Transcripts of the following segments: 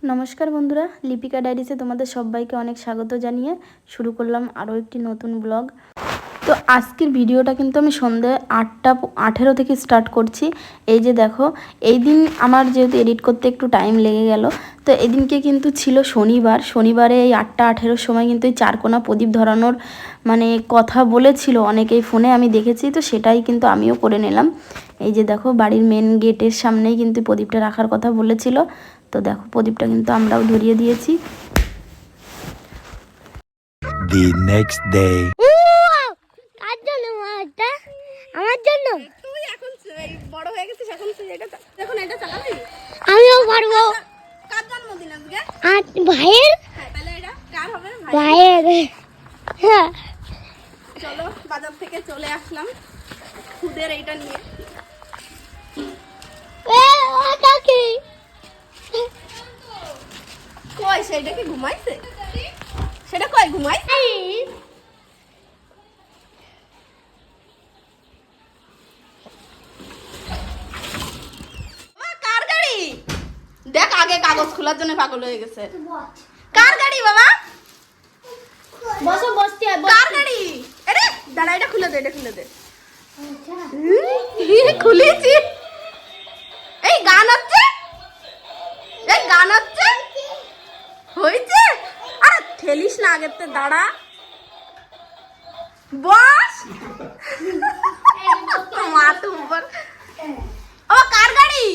নমস্কার বন্ধুরা, লিপিকা ডায়েরিসে তোমাদের সবাইকে অনেক স্বাগত জানিয়ে শুরু করলাম আরও একটি নতুন ব্লগ। তো আজকের ভিডিওটা কিন্তু আমি সন্ধ্যে 8:18 থেকে স্টার্ট করছি। এই যে দেখো, এই দিন আমার যেহেতু এডিট করতে একটু টাইম লেগে গেল, তো এদিনকে কিন্তু ছিল শনিবারে এই 8:18 সময় কিন্তু এই চারকোনা প্রদীপ ধরানোর কথা বলেছিল অনেকেই ফোনে, আমি দেখেছি, তো সেটাই কিন্তু আমিও করে নিলাম। এই যে দেখো, বাড়ির মেন গেটের সামনেই কিন্তু প্রদীপটা রাখার কথা বলেছিল। তো দেখো, প্রদীপটা কিন্তু আমরাও ধরিয়ে দিয়েছি। The next day. কার জন্য এটা? আমার জন্য। তুই এখন বড় হয়ে গেছিস, এখন তুই এটা চালাবি। আমিও পারবো। কার জন্মদিন আজকে? আর ভাইয়ের? হ্যাঁ, তাহলে এটা কার হবে? ভাইয়ের। হ্যাঁ। চলো, বাজার থেকে চলে আসলাম খুদের এইটা নিয়ে। ওটা কি? কই সেটা কি ঘুমাইছে? সেটা কই ঘুমাইছে? কার গাড়ি? দেখ, আগে কাগজ খোলার জন্য পাগল হয়ে গেছে। কার গাড়ি বাবা? বসো, বসতে হয়। কার গাড়ি? আরে দাঁড়া, এটা খুলে দে, এটা খুলে দে। খুলেছি। এই গান হচ্ছে, এই গান হচ্ছে হয়েছে। আরে ঠেলিস না, আগের তে দাঁড়া, বস। মা তো উপর। ও কার গাড়ি?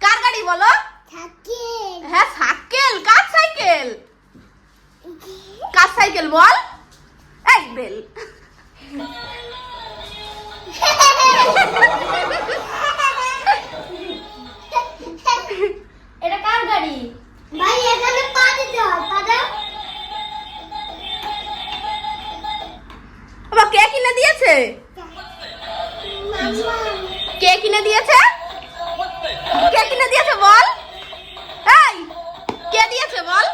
কার গাড়ি বলো? হ্যাঁ, সাইকেল। কার সাইকেল? কার সাইকেল বল? এই বেল। এটা কার গাড়ি? ভাই, এখানে পা দিতে হয়, পা দাও। বাবা, কে কিনে দিয়েছে? কে কিনে দিয়েছে? কে কিনে দিয়েছে বল? এই কে দিয়েছে বল?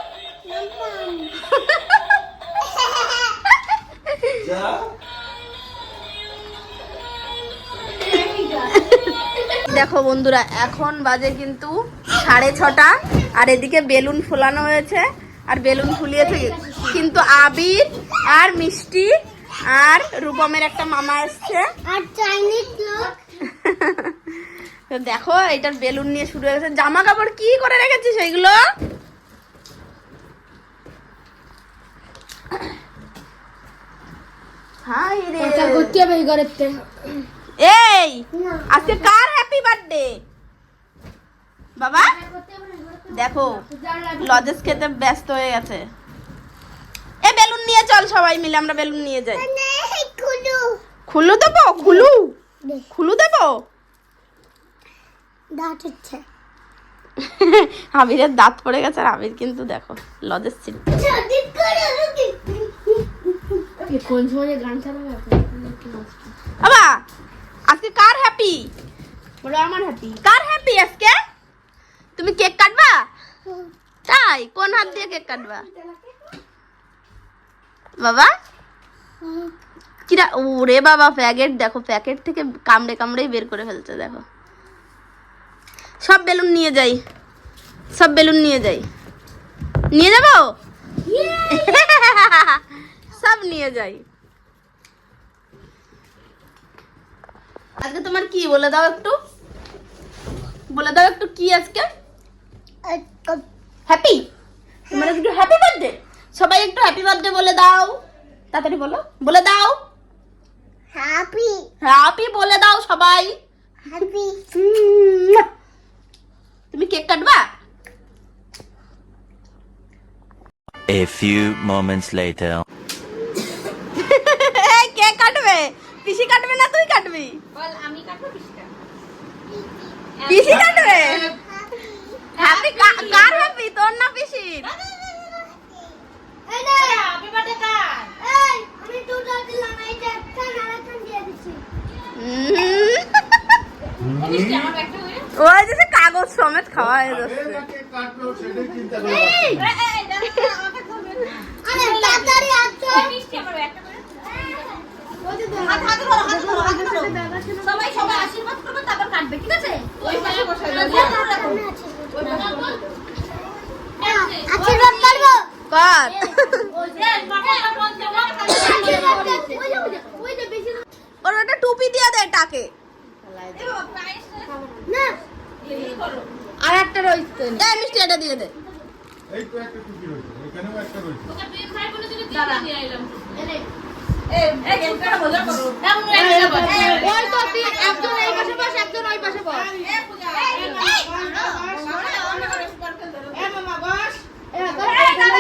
দেখো বন্ধুরা, এখন বাজে কিন্তু 6:30, আর এদিকে বেলুন ফোলানো হয়েছে, আর বেলুন ফুলিয়েছে কিন্তু আবির আর মিষ্টি আর রূপমের একটা মামা এসছে আর চাইনিজ লোক। তো দেখো, এটার বেলুন নিয়ে শুরু হয়ে গেছে। জামা কাপড় কি করে রেখেছিস সেইগুলো? হাই রে, করতে হবে এই ঘরের তে। এই আজকে কার হ্যাপি বার্থডে বাবা? দেখো, লজেস খেতে ব্যস্ত হয়ে গেছে। এ বেলুন নিয়ে চল, সবাই মিলে আমরা বেলুন নিয়ে যাই। খুলু দেবো? খুলু দেবো? দাঁত হচ্ছে। আবিরের দাঁত পড়ে গেছে, আর আবির কিন্তু দেখো লজেস ছিল। কোন সময় গান চালাবে? বাবা, আজকে কার হ্যাপি? বলো আমার হ্যাপি। কার হ্যাপি আজকে? তুমি কেক কাটবা? তাই? কোন হাত দিয়ে কেক কাটবা বাবা? কিরা, ওরে বাবা, প্যাকেট দেখো, প্যাকেট থেকে কামড়ে কামড়েই বের করে ফেলছে। দেখো, সব বেলুন নিয়ে যাই, সব বেলুন নিয়ে যাই। নিয়ে যাবো? সব নিয়ে যাই। আজকে তোমার কি বলে দাও একটু, বলে দাও একটু কি আজকে? হ্যাপি? তোমার একটু হ্যাপি বার্থডে, সবাই একটু হ্যাপি বার্থডে বলে দাও, তাড়াতাড়ি বলো, বলে দাও হ্যাপি। হ্যাপি বলে দাও সবাই। হ্যাপি। তুমি cake কাটবা? A few moments later. এই কে কাটবে? পিসি কাটবে না তুই কাটবি? বল, আমি কাটবো পিসটা। পিসি কাটবে? হ্যাপি কার হ্যাপি, তোর না পিসির? এই নে, হ্যাপি বার্থডে কার? এই, আমি দুটো দিলাম, এই যে একটা নারায়ণ দিয়ে দিছি। ওই যে কাগজ সমেত খাওয়া হয়ে যাচ্ছে। আরে তাড়াতাড়ি আসো। সবাই আশীর্বাদ করবে, তারপর কাটবে, ঠিক আছে? ওই পাশে বসে কর। ওর একটা টুপি দিয়ে দে টাকে। আর একটা রয়েছে এই মিষ্টি এটা দিয়ে দে। এই তো একটা টুপি রয়েছে, এখানেও একটা রয়েছে। ওই তো একজন এই পাশে বস, একজন ওই পাশে বস।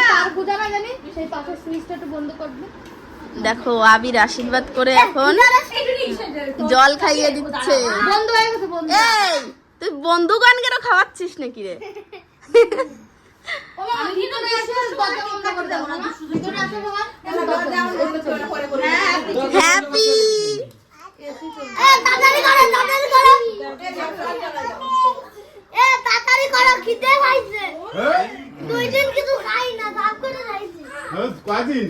তার পূজা না জানি সেই পাশের সুইচটা একটু বন্ধ করবে। দেখো আবির আশীর্বাদ করে এখন জল খাইয়ে দিচ্ছে। বন্ধ হয়ে গেছে বন্ধ। এই তুই বন্ধুগণকেও খাওয়াচ্ছিস নাকি রে? ভিতরে আসো, দরজা বন্ধ করে দাও না। ভিতরে আসো সবাই। হ্যাপি তাড়াতাড়ি করো, তাড়াতাড়ি করো। তাড়াতাড়ি করো, খিদে পাইছে। হ্যাঁ? 2 দিন কিছু খাই না, ভাব করে খাইছি। হ্যাঁ, কয়দিন?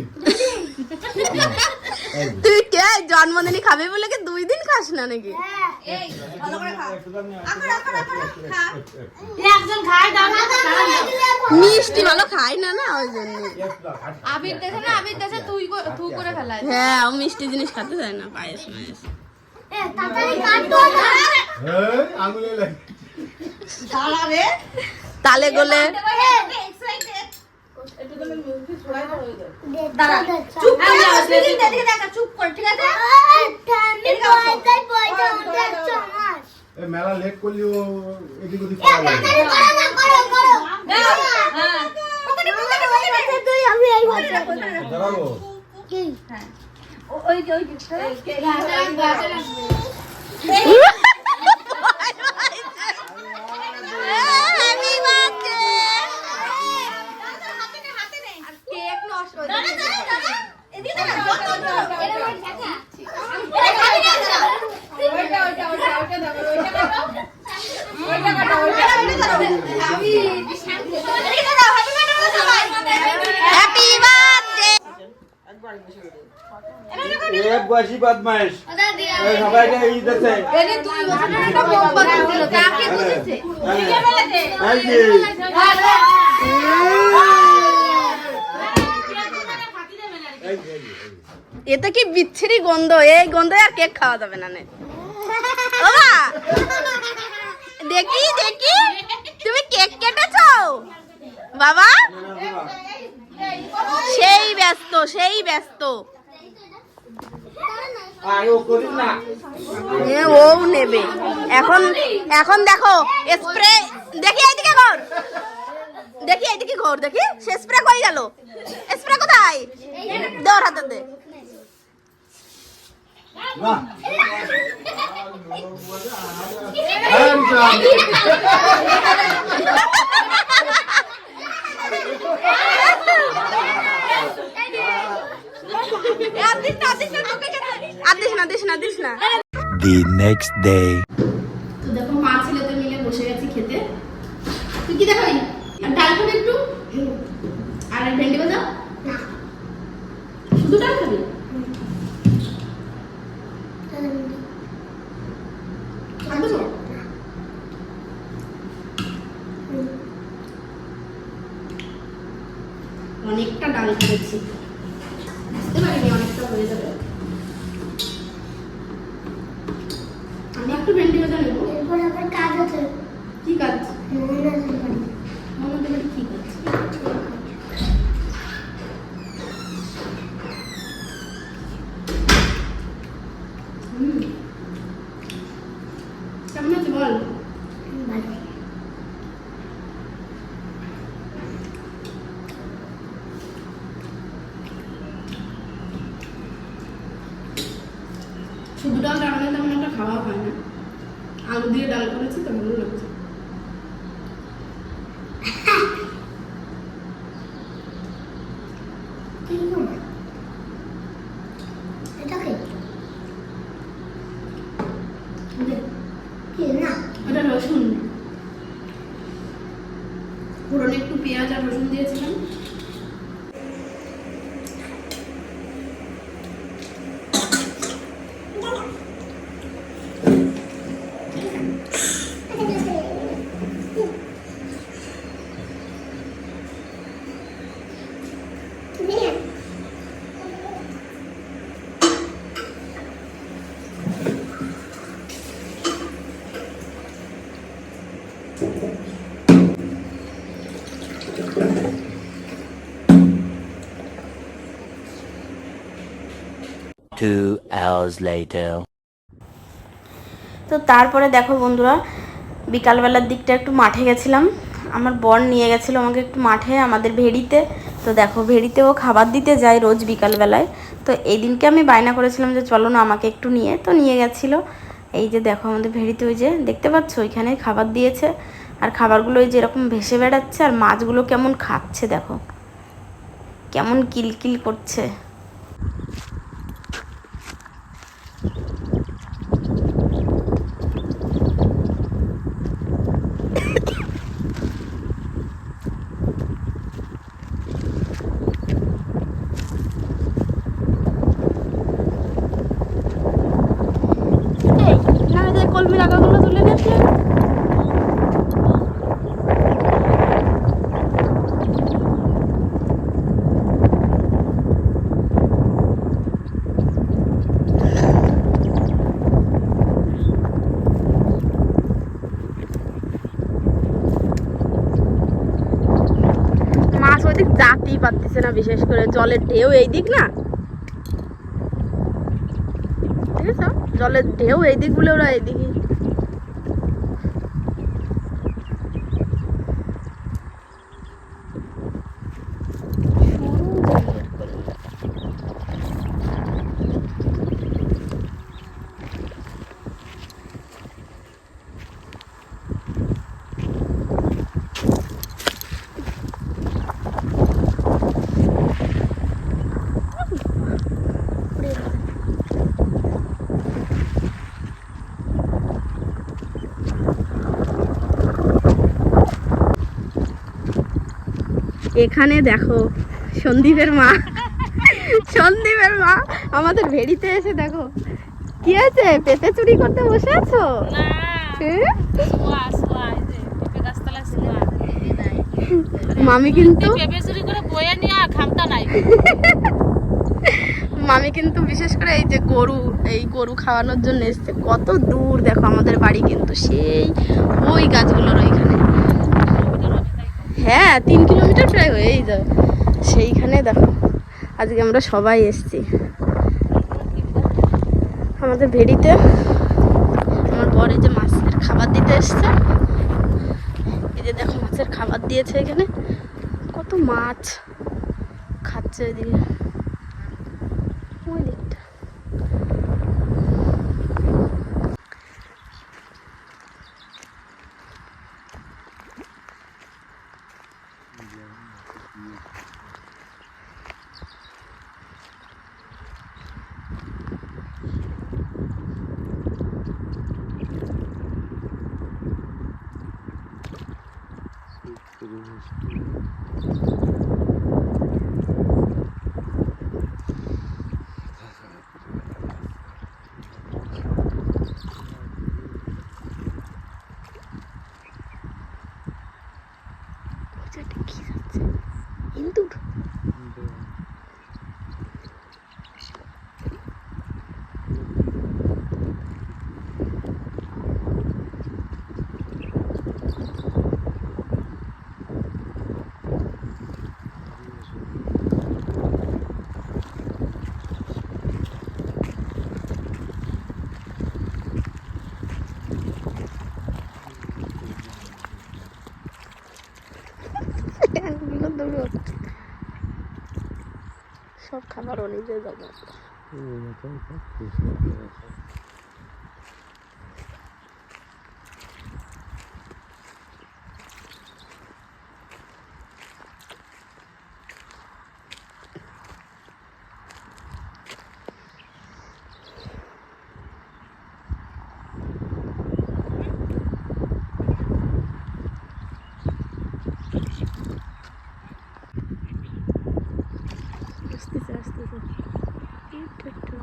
তুই কে জন্মদিনই খাবি বলে কি 2 দিন খাস না নাকি? হ্যাঁ। মিষ্টি ভালো খাই না না ওই জন্য। আবির দেশে না, আবির দেশে তুই করে ফেলাই। হ্যাঁ ও মিষ্টি জিনিস খেতে চায় না, পায়েস মায়েস। তাড়াতাড়ি কাটো না। হ্যাঁ, আঙুলে লাগে। তালে গোলে চুপ করে চুপ করে, ঠিক আছে? এই মেলা লেট করলেও এদিক ওদিক করা লাগে। দাঁড়াবো। Happy birthday. এক বয়সী বদমাইশ এই সবাইকে ঈদ আছে এই যে এতে কি বিচ্ছিরি গন্ধ, এই গন্ধে আর কেক খাওয়া যাবে না নে। বাবা দেখি দেখি তুমি কেক কেটেছো বাবা? সেই ব্যস্ত সেই ব্যস্ত। আর ও করিস না ও নেবে এখন। এখন দেখো স্প্রে, দেখি এইদিকে ঘর, দেখি এইদিকে ঘর, দেখি সে স্প্রে কই গেল? স্প্রে কোথায়? দে ওর হাতে দে। না। হ্যাঁ, নিশান। দিস না। The next day. তো দেখো মা ছেলে তো মিলে বসে গেছি খেতে। তুই কি দেখাবি? আর ডাল খাবি একটু? আর ভেন্ডি ভাজা? শুধু ডাল খাবি? আর দেবো? অনেকটা ডাল করেছি, বুঝতে পারিনি অনেকটা হয়ে যাবে। আমি একটু ভেন্ডি ভাজা নেবো। এরপর আবার কাজ আছে। কি কাজ? ননদের বাড়ি। আমাদের বাড়ি কি কাজ? কেমন আছে বল? ভালো। শুধু ডাল রান্না তেমন একটা খাওয়া হয় না, আলু দিয়ে ডাল করেছি তো ভালো লাগছে। এটা কি? দে। কি না? ওটা রসুন, ফোড়নে একটু পেঁয়াজ আর রসুন দিয়েছিলাম। 2 hours later. তো তারপরে দেখো বন্ধুরা, বিকালবেলার দিকটা একটু মাঠে গেছিলাম। আমার বর নিয়ে গেছিলো আমাকে একটু মাঠে, আমাদের ভেড়িতে। তো দেখো ভেড়িতেও খাবার দিতে যায় রোজ বিকালবেলায়। তো এই দিনকে আমি বায়না করেছিলাম যে চলো না আমাকে একটু নিয়ে, তো নিয়ে গেছিলো। এই যে দেখো আমাদের ভেড়িতে ওই যে দেখতে পাচ্ছ ওইখানে খাবার দিয়েছে, আর খাবারগুলো ওই যে এরকম ভেসে বেড়াচ্ছে, আর মাছগুলো কেমন খাচ্ছে দেখো, কেমন কিলকিল করছে। কলমি রাখাগুলো তুলে নিয়েছে। মাছ ওইদিক যাতেই পারতেছে না, বিশেষ করে জলের ঢেউ এই দিক না, ঠিক আছে, জলের ঢেউ এই দিক বলে ওরা এইদিকে। এখানে দেখো সন্দীপের মা, সন্দীপের মা আমাদের ভেড়িতে এসে দেখো কি আছে, পেঁপে চুরি করতে বসে আছো? মামি কিন্তু মামি কিন্তু বিশেষ করে এই যে গরু খাওয়ানোর জন্য এসছে। কত দূর দেখো আমাদের বাড়ি কিন্তু সেই ওই গাছগুলোর ওইখানে, হ্যাঁ 3 কিলোমিটার প্রায় হয়েই যাবে। সেইখানে দেখো আজকে আমরা সবাই এসছি আমাদের ভেড়িতে। আমার বর এই যে মাছের খাবার দিতে এসছে, এই যে দেখো মাছের খাবার দিয়েছে, এখানে কত মাছ খাচ্ছে ওইদিকে, ওই দিকটা। ইন্দুর সব খাবার ও নিজে যাবে। আসতেছে আসতেছে একটু একটু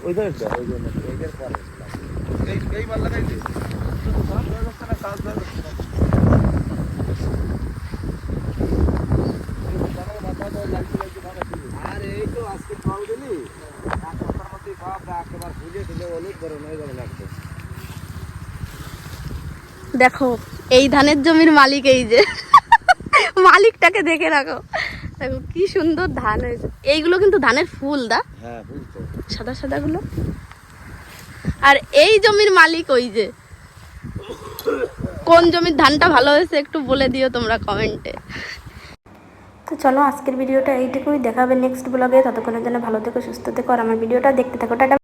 ওই ধরটা ওই জন্য এইটার পরে এইবার লাগাইলে শুধু কাজ হয়ে যাচ্ছে না কাজ হয়ে যাচ্ছে না আর এই তো আজকে খাওয়া দিলি এক সপ্তাহের মধ্যে খাওয়া একেবারে ভুলে দিলে অনেক বড় হয়ে যাবে লাগবে দেখো এই ধানের জমির মালিক এই যে মালিকটাকে দেখে রাখো দেখো কি সুন্দর ধান হয়েছে এইগুলো কিন্তু ধানের ফুল দা হ্যাঁ বুঝতো সাদা সাদা গুলো আর এই জমির মালিক ওই যে কোন জমির ধানটা ভালো হয়েছে একটু বলে দিও তোমরা কমেন্টে। তো চলো আজকের ভিডিওটা এইটুকুই, দেখাবে নেক্সট ব্লগে। ততক্ষণের জন্য ভালো থেকো, সুস্থ থেকো আর আমার ভিডিওটা দেখতে থাকো। টাটা।